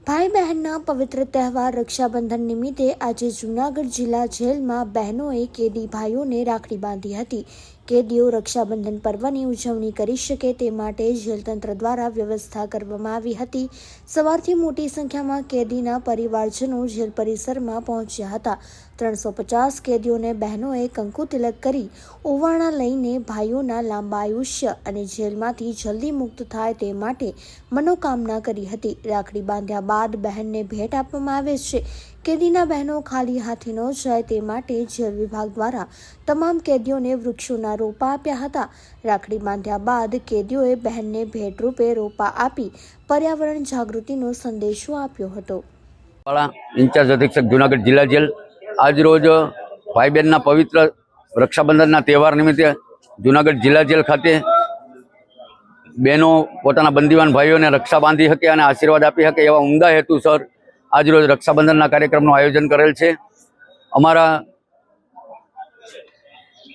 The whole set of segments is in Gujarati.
ભાઈ બહેનના પવિત્ર તહેવાર રક્ષાબંધન નિમિત્તે આજે જૂનાગઢ જિલ્લા જેલમાં બહેનોએ કેદી ભાઈઓને રાખડી બાંધી હતી। કેદીઓ રક્ષાબંધન પર્વની ઉજવણી કરી શકે તે માટે જેલ તંત્ર દ્વારા વ્યવસ્થા કરવામાં આવી હતી। સવારથી મોટી સંખ્યામાં કેદીના પરિવારજનો જેલ પરિસરમાં પહોંચ્યા હતા। 350 કેદીઓને બહેનોએ કંકુ તિલક કરી ઓવારણા લઈને ભાઈઓના લાંબા આયુષ્ય અને જેલમાંથી જલ્દી મુક્ત થાય તે માટે મનોકામના કરી હતી। રાખડી બાંધ્યા બાદ બહેનને ભેટ આપવામાં આવે છે। કેદીના બહેનો ખાલી હાથે ન જાય તે માટે જેલ વિભાગ દ્વારા તમામ કેદીઓને વૃક્ષોના રોપા આપ્યા હતા। રાખડી બાંધ્યા બાદ કેદીઓએ બહેનને ભેટ રૂપે રોપા આપી પર્યાવરણ જાગૃતિનો સંદેશો આપ્યો હતો। ઇન્ચાર્જ અધિક્ષક જૂનાગઢ જિલ્લા જેલ આજ રોજ ભાઈ બહેનના પવિત્ર રક્ષાબંધનના તહેવાર નિમિત્તે જૂનાગઢ જિલ્લા જેલ ખાતે બહેનો પોતાના બંદીવાન ભાઈઓને રક્ષા બાંધી શકે અને આશીર્વાદ આપી શકે એવા ઉમદા હેતુસર આજરોજ રક્ષાબંધનના કાર્યક્રમનું આયોજન કરેલ છે। અમારા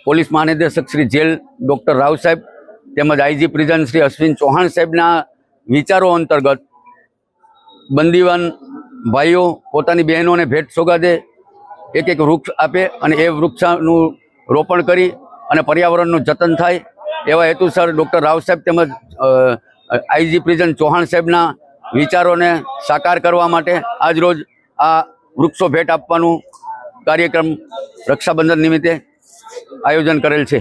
પોલીસ મહાનિદેશક શ્રી જેલ ડૉક્ટર રાવ સાહેબ તેમજ આઈજી પ્રિઝન શ્રી અશ્વિન ચૌહાણ સાહેબના વિચારો અંતર્ગત બંદીવાન ભાઈઓ પોતાની બહેનોને ભેટ સોગાદે એક વૃક્ષ આપે અને એ વૃક્ષનું રોપણ કરી અને પર્યાવરણનું જતન થાય એવા હેતુસર ડૉક્ટર રાવ સાહેબ તેમજ આઈજી પ્રિઝન ચૌહાણ સાહેબના વિચારોને સાકાર કરવા માટે આજરોજ આ વૃક્ષો ભેટ આપવાનું કાર્યક્રમ રક્ષાબંધન નિમિત્તે આયોજન કરેલ છે।